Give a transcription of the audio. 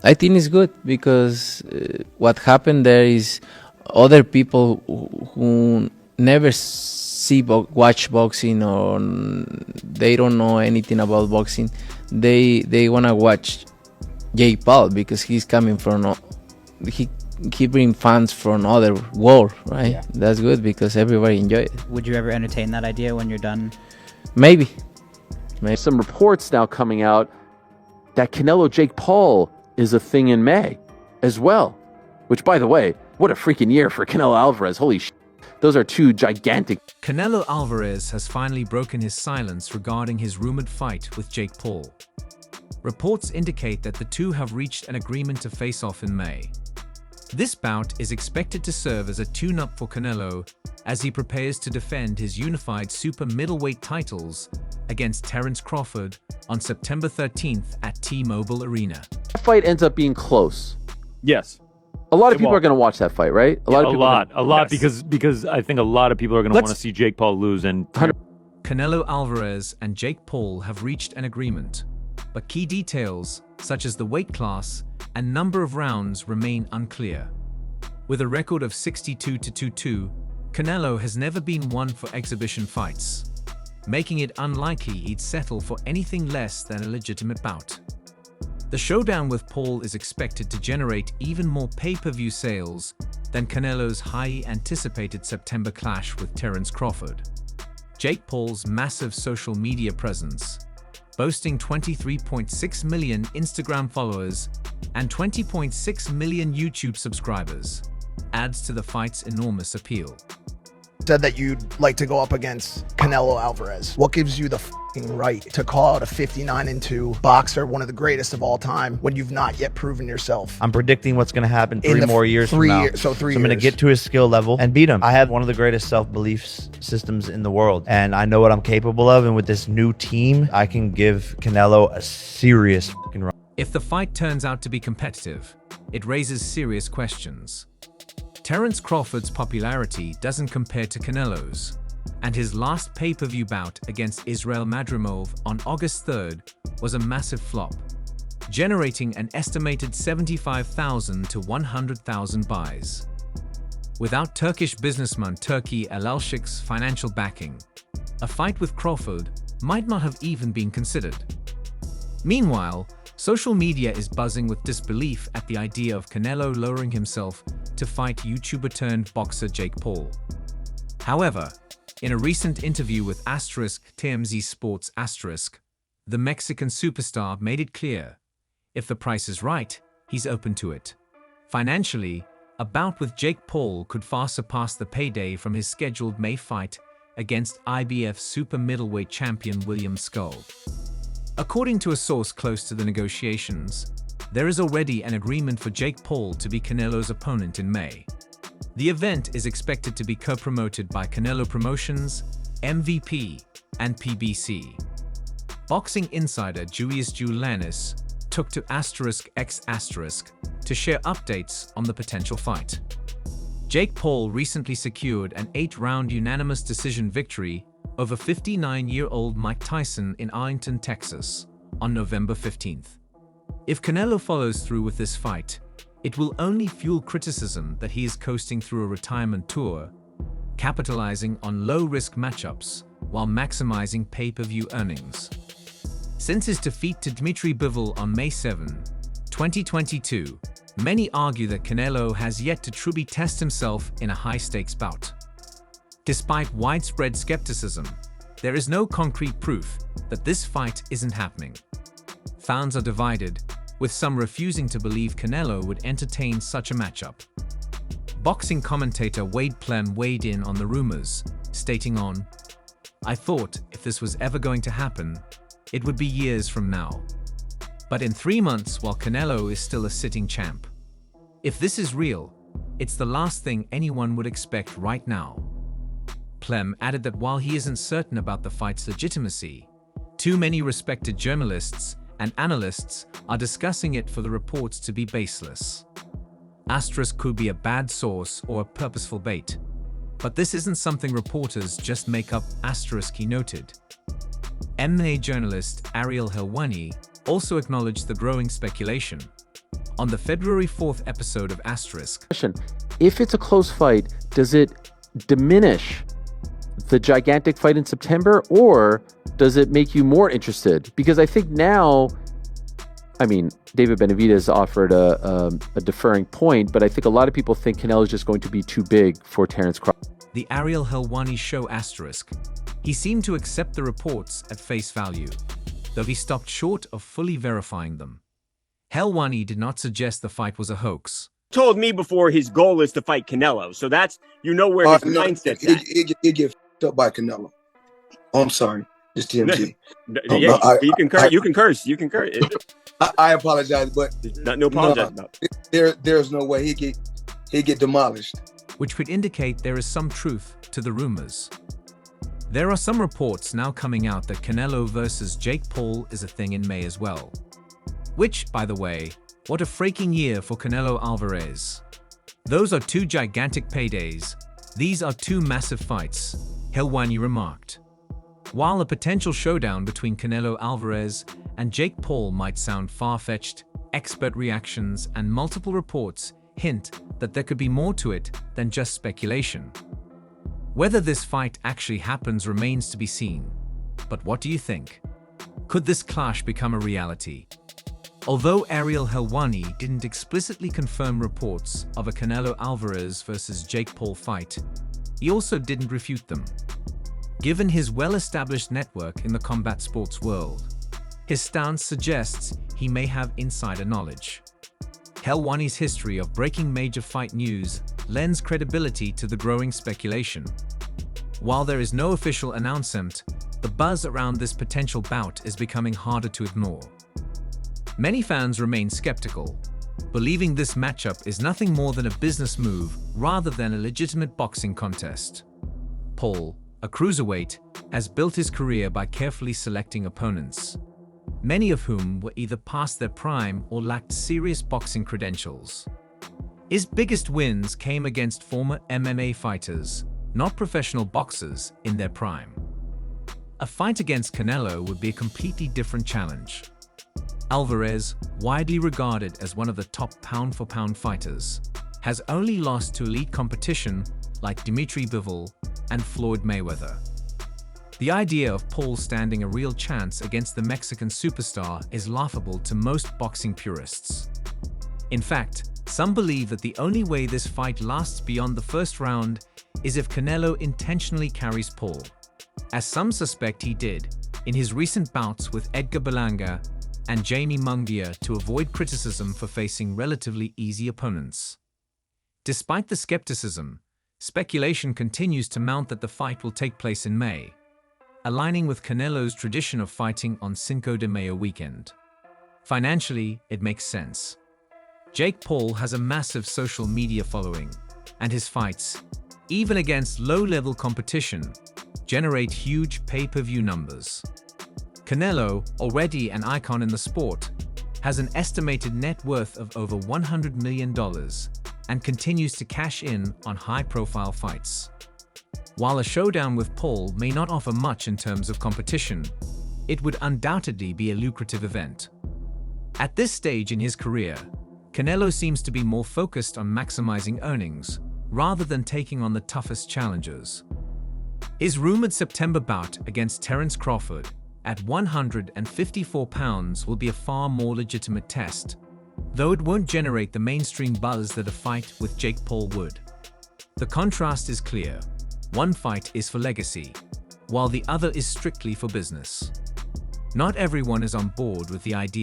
I think it's good because what happened there is other people who never watch boxing or they don't know anything about boxing, they wanna watch Jake Paul because he's coming from he bring fans from other world, right? Yeah. That's good because everybody enjoy it. Would you ever entertain that idea when you're done? Maybe. Some reports now coming out that Canelo Jake Paul is a thing in May as well, which, by the way, what a freaking year for Canelo Alvarez. Holy shit. Those are two gigantic. Canelo Alvarez has finally broken his silence regarding his rumored fight with Jake Paul. Reports indicate that the two have reached an agreement to face off in May. This bout is expected to serve as a tune-up for Canelo as he prepares to defend his unified super middleweight titles against Terence Crawford on September 13th at T-Mobile Arena. That fight ends up being close. Yes. A lot of people are going to watch that fight, right? A lot, because I think a lot of people are going to want to see Jake Paul lose. And Canelo Alvarez and Jake Paul have reached an agreement, but key details, such as the weight class and number of rounds, remain unclear. With a record of 62-22, Canelo has never been one for exhibition fights, making it unlikely he'd settle for anything less than a legitimate bout. The showdown with Paul is expected to generate even more pay-per-view sales than Canelo's highly anticipated September clash with Terence Crawford. Jake Paul's massive social media presence, boasting 23.6 million Instagram followers and 20.6 million YouTube subscribers, adds to the fight's enormous appeal. Said that you'd like to go up against Canelo Alvarez. What gives you the right to call out a 59-2 boxer, one of the greatest of all time, when you've not yet proven yourself? I'm predicting what's going to happen 3 more years from now. So I'm going to get to his skill level and beat him. I have one of the greatest self-belief systems in the world, and I know what I'm capable of, and with this new team, I can give Canelo a serious run. If the fight turns out to be competitive, it raises serious questions. Terence Crawford's popularity doesn't compare to Canelo's, and his last pay-per-view bout against Israil Madrimov on August 3rd was a massive flop, generating an estimated 75,000 to 100,000 buys. Without Turkish businessman Turki Al-Sheikh's financial backing, a fight with Crawford might not have even been considered. Meanwhile, social media is buzzing with disbelief at the idea of Canelo lowering himself to fight YouTuber-turned-boxer Jake Paul. However, in a recent interview with TMZ Sports the Mexican superstar made it clear, if the price is right, he's open to it. Financially, a bout with Jake Paul could far surpass the payday from his scheduled May fight against IBF super middleweight champion William Skull. According to a source close to the negotiations, there is already an agreement for Jake Paul to be Canelo's opponent in May. The event is expected to be co-promoted by Canelo Promotions, MVP, and PBC. Boxing insider Julius Lanis took to *X* to share updates on the potential fight. Jake Paul recently secured an 8-round unanimous decision victory over 59-year-old Mike Tyson in Arlington, Texas, on November 15th. If Canelo follows through with this fight, it will only fuel criticism that he is coasting through a retirement tour, capitalizing on low-risk matchups while maximizing pay-per-view earnings. Since his defeat to Dmitry Bivol on May 7, 2022, many argue that Canelo has yet to truly test himself in a high-stakes bout. Despite widespread skepticism, there is no concrete proof that this fight isn't happening. Fans are divided, with some refusing to believe Canelo would entertain such a matchup. Boxing commentator Wade Plem weighed in on the rumors, stating on, "I thought if this was ever going to happen, it would be years from now. But in 3 months while Canelo is still a sitting champ. If this is real, it's the last thing anyone would expect right now." Plem added that while he isn't certain about the fight's legitimacy, too many respected journalists and analysts are discussing it for the reports to be baseless. Could be a bad source or a purposeful bait, but this isn't something reporters just make up, he noted. MMA journalist Ariel Helwani also acknowledged the growing speculation, on the February 4th episode of Asterisk. If it's a close fight, does it diminish the gigantic fight in September, or does it make you more interested? Because I think now, I mean, David Benavidez offered a deferring point, but I think a lot of people think Canelo is just going to be too big for Terence Crawford. The Ariel Helwani show Asterisk. He seemed to accept the reports at face value, though he stopped short of fully verifying them. Helwani did not suggest the fight was a hoax. Told me before his goal is to fight Canelo, so that's, you know, where his mindset's at. It get f***ed up by Canelo. Oh, I'm sorry. It's TMG. You can curse. You can curse. I apologize, but no apologize. There's no way he get demolished. Which would indicate there is some truth to the rumors. There are some reports now coming out that Canelo versus Jake Paul is a thing in May as well. Which, by the way, what a freaking year for Canelo Alvarez. Those are two gigantic paydays. These are two massive fights, Helwani remarked. While a potential showdown between Canelo Alvarez and Jake Paul might sound far-fetched, expert reactions and multiple reports hint that there could be more to it than just speculation. Whether this fight actually happens remains to be seen. But what do you think? Could this clash become a reality? Although Ariel Helwani didn't explicitly confirm reports of a Canelo Alvarez versus Jake Paul fight, he also didn't refute them. Given his well-established network in the combat sports world, his stance suggests he may have insider knowledge. Helwani's history of breaking major fight news lends credibility to the growing speculation. While there is no official announcement, the buzz around this potential bout is becoming harder to ignore. Many fans remain skeptical, believing this matchup is nothing more than a business move rather than a legitimate boxing contest. Paul, a cruiserweight, has built his career by carefully selecting opponents, many of whom were either past their prime or lacked serious boxing credentials. His biggest wins came against former MMA fighters, not professional boxers in their prime. A fight against Canelo would be a completely different challenge. Alvarez, widely regarded as one of the top pound-for-pound fighters, has only lost to elite competition like Dimitri Bivol and Floyd Mayweather. The idea of Paul standing a real chance against the Mexican superstar is laughable to most boxing purists. In fact, some believe that the only way this fight lasts beyond the first round is if Canelo intentionally carries Paul, as some suspect he did in his recent bouts with Edgar Berlanga and Jamie Munguia to avoid criticism for facing relatively easy opponents. Despite the skepticism, speculation continues to mount that the fight will take place in May, aligning with Canelo's tradition of fighting on Cinco de Mayo weekend. Financially, it makes sense. Jake Paul has a massive social media following, and his fights, even against low-level competition, generate huge pay-per-view numbers. Canelo, already an icon in the sport, has an estimated net worth of over $100 million and continues to cash in on high-profile fights. While a showdown with Paul may not offer much in terms of competition, it would undoubtedly be a lucrative event. At this stage in his career, Canelo seems to be more focused on maximizing earnings rather than taking on the toughest challengers. His rumored September bout against Terence Crawford at 154 pounds will be a far more legitimate test, though it won't generate the mainstream buzz that a fight with Jake Paul would. The contrast is clear. One fight is for legacy, while the other is strictly for business. Not everyone is on board with the idea